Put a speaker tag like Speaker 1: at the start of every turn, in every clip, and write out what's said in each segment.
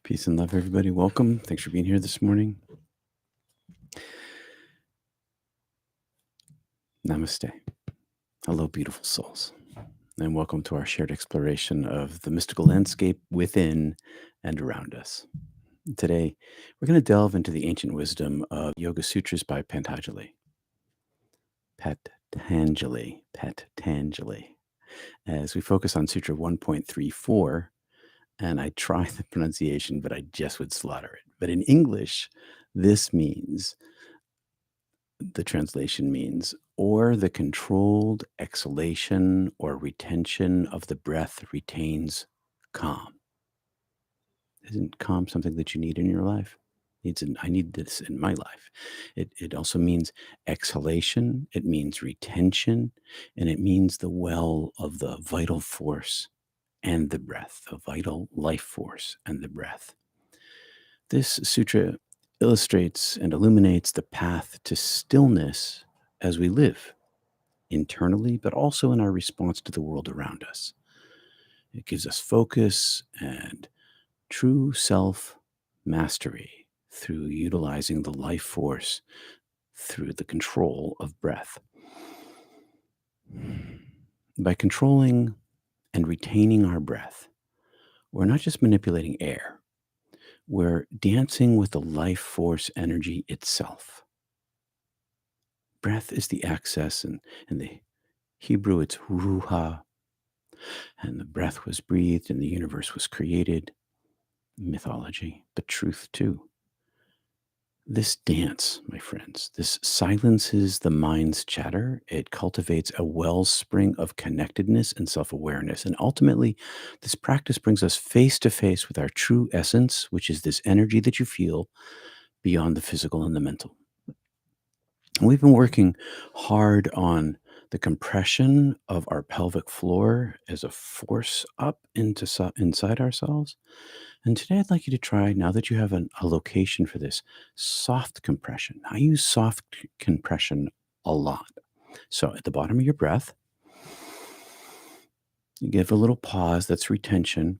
Speaker 1: Peace and love, everybody. Welcome. Thanks for being here this morning. Namaste. Hello, beautiful souls. And welcome to our shared exploration of the mystical landscape within and around us. Today, we're going to delve into the ancient wisdom of Yoga Sutras by Patanjali. Patanjali. As we focus on Sutra 1.34, and I try the pronunciation, but I just would slaughter it. But in English, this means the translation means, or the controlled exhalation or retention of the breath retains calm. Isn't calm something that you need in your life? I need this in my life. It also means exhalation, it means retention, and it means the well of the vital force and the breath, the vital life force and the breath. This sutra illustrates and illuminates the path to stillness as we live internally, but also in our response to the world around us. It gives us focus and true self mastery through utilizing the life force through the control of breath. By controlling and retaining our breath, we're not just manipulating air, we're dancing with the life force energy itself. Breath is the access, and in the Hebrew it's ruha, and the breath was breathed and the universe was created. Mythology, but truth too. This dance, my friends, this silences the mind's chatter. It cultivates a wellspring of connectedness and self-awareness. And ultimately, this practice brings us face to face with our true essence, which is this energy that you feel beyond the physical and the mental. We've been working hard on the compression of our pelvic floor as a force up inside ourselves. And today I'd like you to try, now that you have a location for this, soft compression. I use soft compression a lot. So at the bottom of your breath, you give a little pause, that's retention,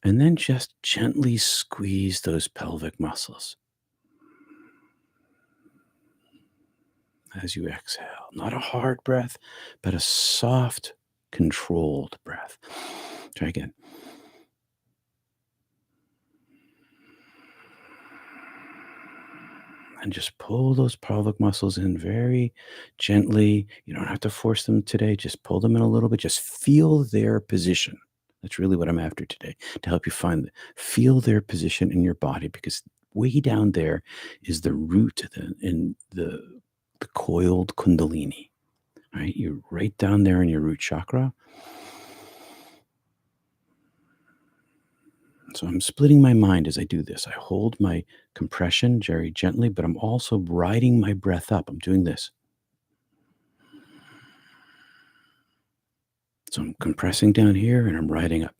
Speaker 1: and then just gently squeeze those pelvic muscles as you exhale. Not a hard breath, but a soft, controlled breath. Try again. And just pull those pelvic muscles in very gently. You don't have to force them today. Just pull them in a little bit. Just feel their position. That's really what I'm after today, to help you feel their position in your body, because way down there is the root in the coiled kundalini. Right? You're right down there in your root chakra. So I'm splitting my mind as I do this. I hold my compression very gently, but I'm also riding my breath up. I'm doing this. So I'm compressing down here and I'm riding up.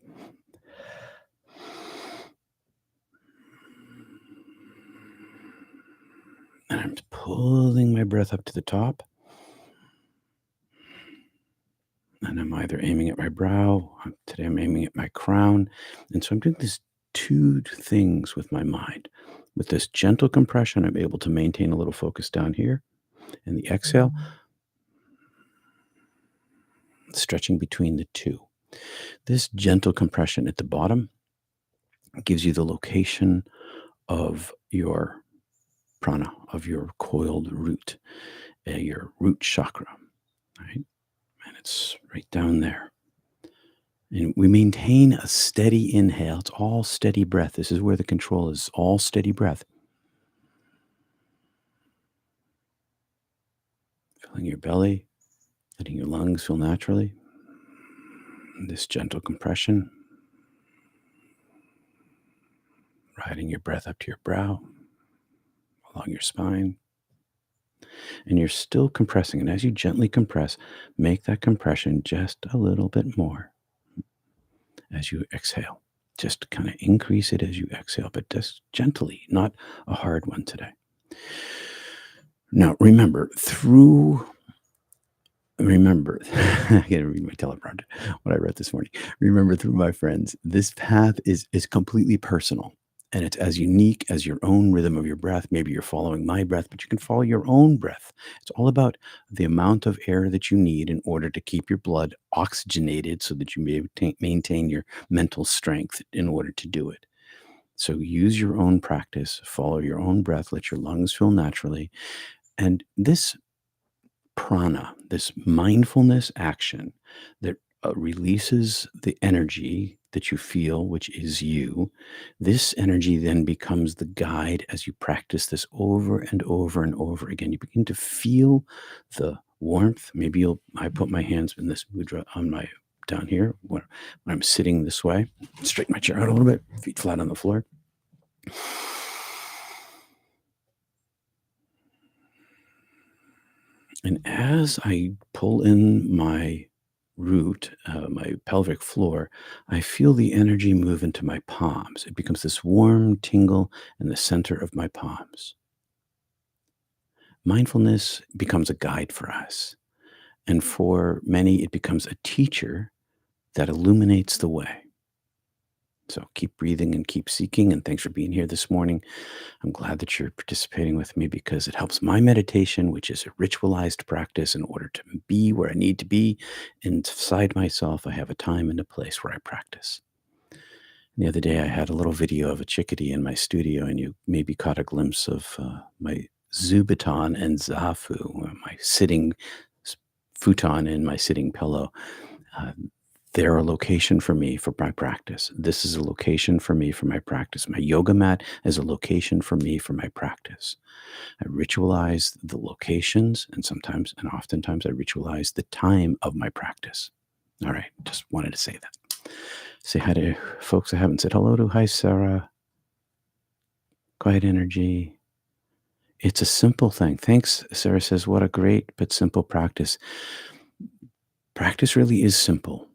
Speaker 1: And I'm pulling my breath up to the top. And I'm either aiming at my brow. Today I'm aiming at my crown. And so I'm doing these two things with my mind. With this gentle compression, I'm able to maintain a little focus down here. And the exhale, stretching between the two. This gentle compression at the bottom gives you the location of your prana, of your coiled root, your root chakra, right? And it's right down there. And we maintain a steady inhale. It's all steady breath. This is where the control is, all steady breath. Filling your belly, letting your lungs fill naturally. And this gentle compression, riding your breath up to your brow, along your spine. And you're still compressing. And as you gently compress, make that compression just a little bit more as you exhale. Just kind of increase it as you exhale, but just gently, not a hard one today. Now, remember, through Remember, I gotta read my teleprompter, what I wrote this morning. Remember, through my friends, this path is completely personal, and it's as unique as your own rhythm of your breath. Maybe you're following my breath, but you can follow your own breath. It's all about the amount of air that you need in order to keep your blood oxygenated so that you maintain your mental strength in order to do it. So use your own practice, follow your own breath, let your lungs fill naturally. And this prana, this mindfulness action that releases the energy that you feel, which is you, this energy then becomes the guide as you practice this over and over and over again. You begin to feel the warmth. Maybe I put my hands in this mudra on my down here when I'm sitting this way. Straighten my chair out a little bit, feet flat on the floor. And as I pull in my root, my pelvic floor, I feel the energy move into my palms. It becomes this warm tingle in the center of my palms. Mindfulness becomes a guide for us. And for many, it becomes a teacher that illuminates the way. So keep breathing and keep seeking. And thanks for being here this morning. I'm glad that you're participating with me because it helps my meditation, which is a ritualized practice in order to be where I need to be inside myself. I have a time and a place where I practice. The other day, I had a little video of a chickadee in my studio, and you maybe caught a glimpse of my Zubaton and Zafu, my sitting futon and my sitting pillow. Uh, they're a location for me for my practice. This is a location for me for my practice. My yoga mat is a location for me for my practice. I ritualize the locations and sometimes and oftentimes I ritualize the time of my practice. All right, just wanted to say that. Say hi to folks I haven't said hello to. Hi, Sarah. Quiet energy. It's a simple thing. Thanks, Sarah says, what a great but simple practice. Practice really is simple.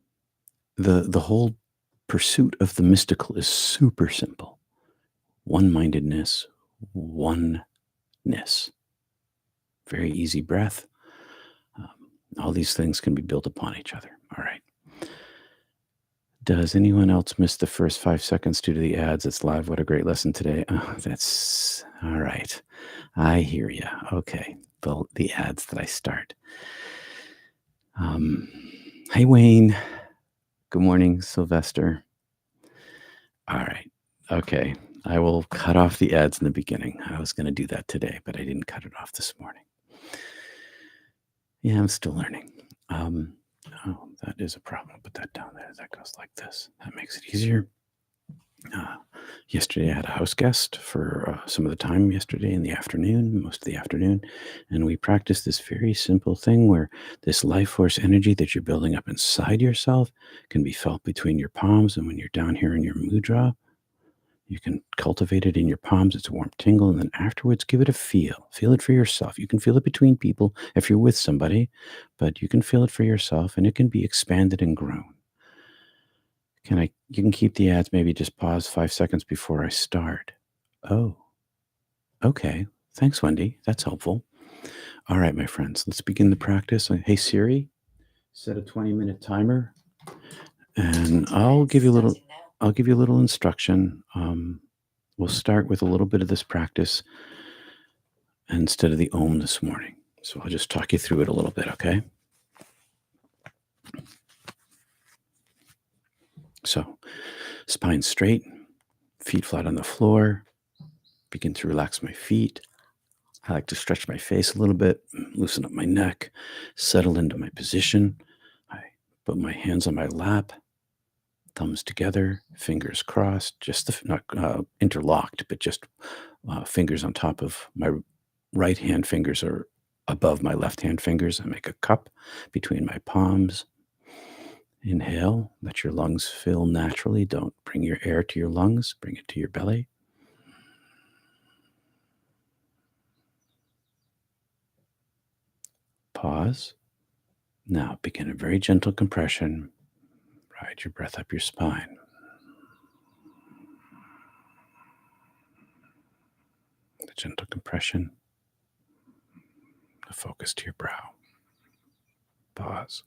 Speaker 1: The whole pursuit of the mystical is super simple. One-mindedness, oneness. Very easy breath. All these things can be built upon each other. All right. Does anyone else miss the first 5 seconds due to the ads? It's live. What a great lesson today. Oh, that's all right. I hear you. Okay. The ads that I start. Um, hey, Wayne. Good morning, Sylvester. All right. Okay. I will cut off the ads in the beginning. I was going to do that today, but I didn't cut it off this morning. Yeah, I'm still learning. Oh, that is a problem. Put that down there. That goes like this. That makes it easier. Uh, Yesterday, I had a house guest for some of the time yesterday in the afternoon, most of the afternoon. And we practiced this very simple thing where this life force energy that you're building up inside yourself can be felt between your palms. And when you're down here in your mudra, you can cultivate it in your palms. It's a warm tingle. And then afterwards, give it a feel. Feel it for yourself. You can feel it between people if you're with somebody, but you can feel it for yourself and it can be expanded and grown. You can keep the ads, maybe just pause 5 seconds before I start. Oh, okay. Thanks, Wendy. That's helpful. All right, my friends, let's begin the practice. Hey, Siri, set a 20-minute timer and I'll give you a little instruction. We'll start with a little bit of this practice instead of the Om this morning. So I'll just talk you through it a little bit, okay? So spine straight, feet flat on the floor. Begin to relax my feet. I like to stretch my face a little bit, loosen up my neck, settle into my position. I put my hands on my lap, thumbs together, fingers crossed, not interlocked, but just fingers on top of my right hand fingers or above my left hand fingers. I make a cup between my palms. Inhale, let your lungs fill naturally. Don't bring your air to your lungs, bring it to your belly. Pause. Now begin a very gentle compression. Ride your breath up your spine. The gentle compression. The focus to your brow. pause.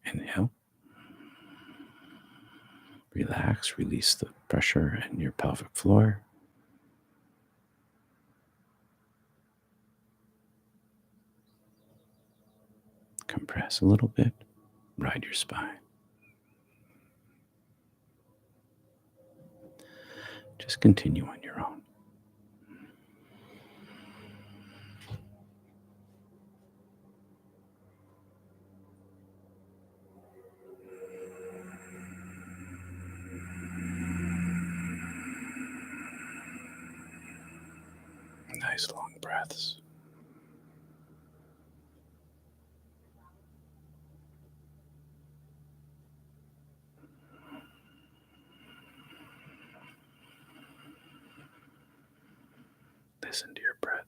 Speaker 1: Inhale. Relax, release the pressure in your pelvic floor. Compress a little bit, ride your spine. Just continue on your own. Nice long breaths. Listen to your breath.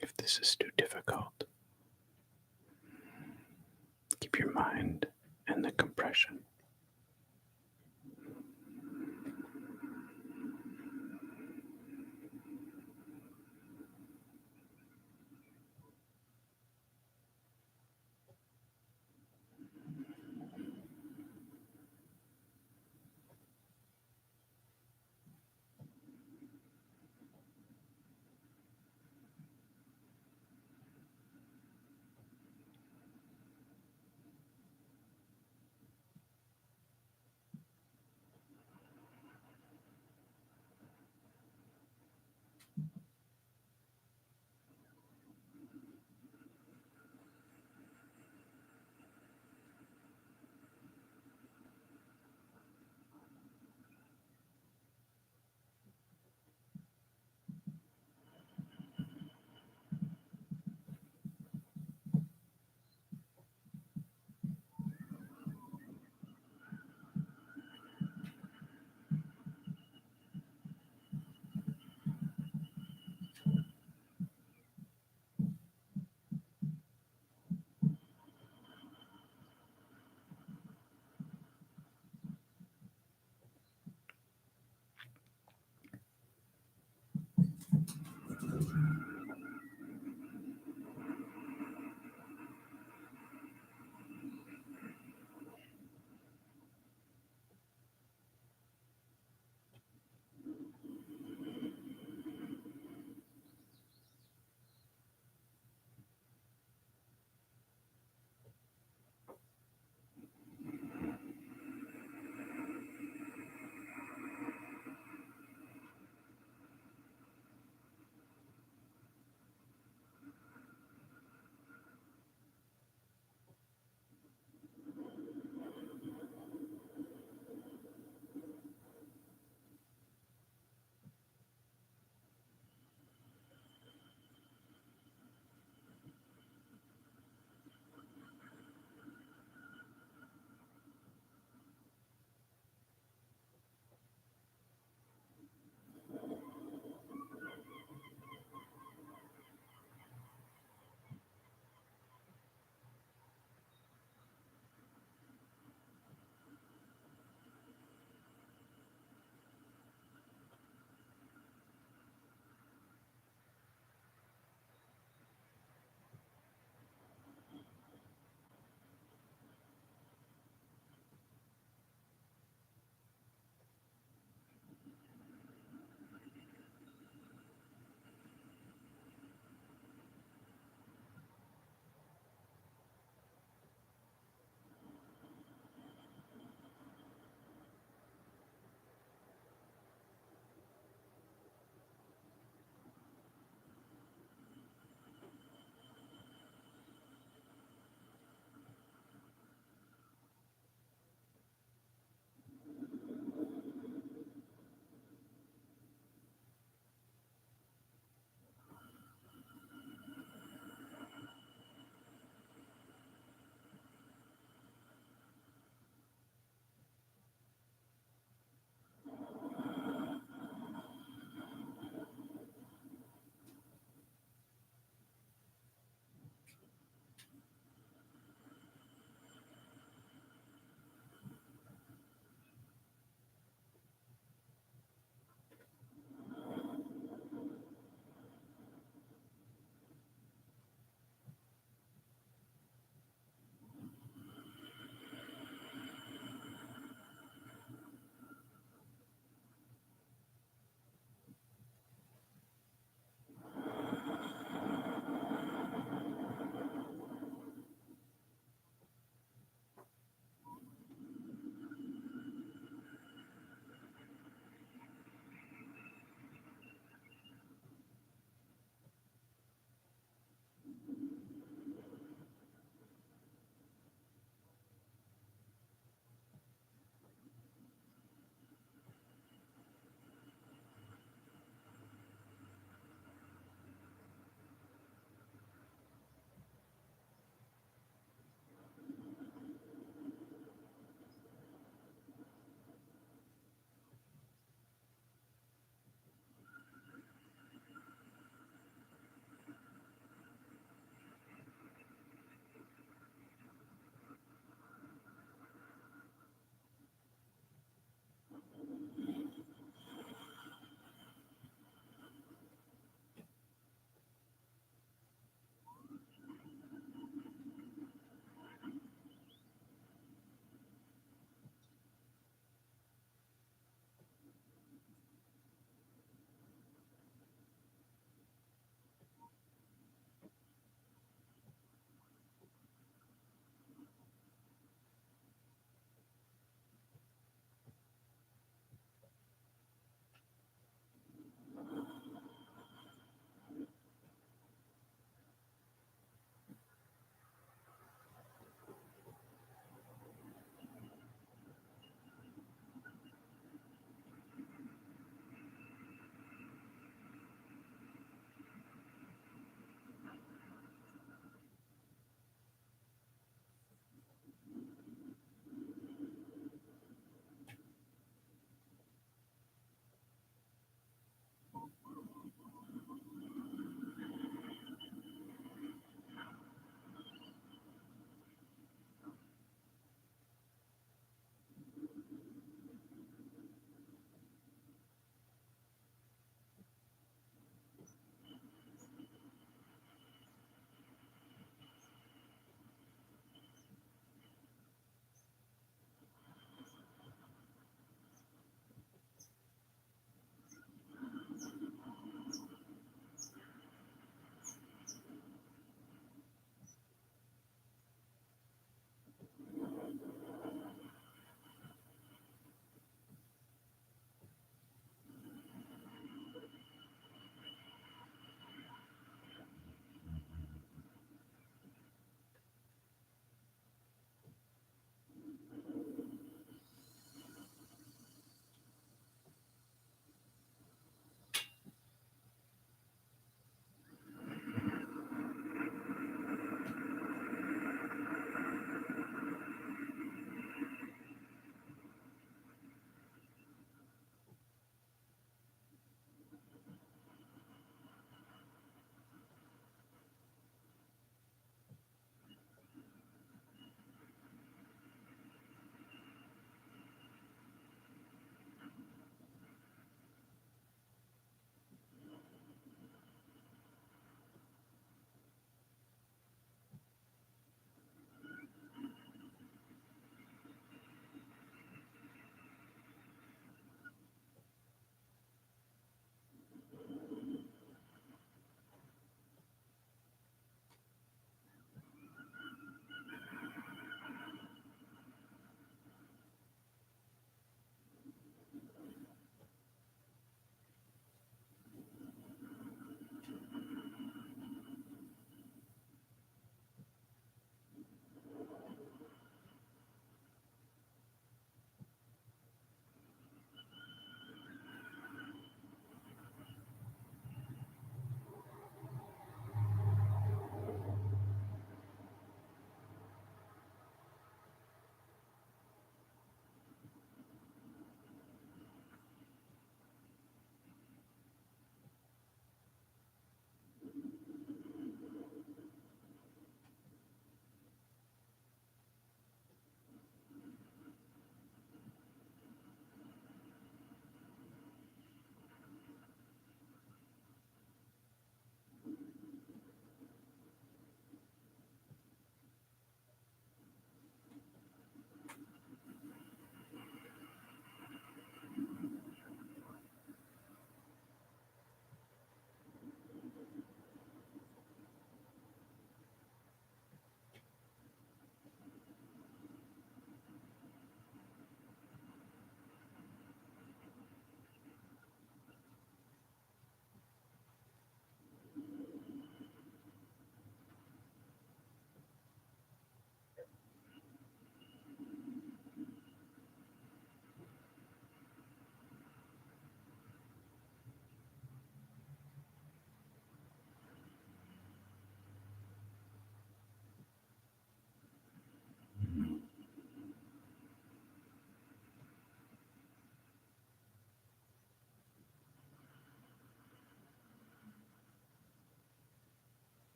Speaker 1: If this is too difficult, keep your mind in the compression.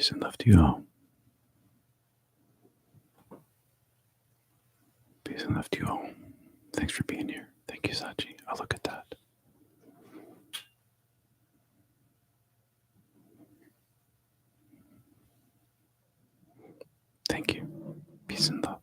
Speaker 1: Peace and love to you all. Peace and love to you all. Thanks for being here. Thank you, Sachi. I'll look at that. Thank you. Peace and love.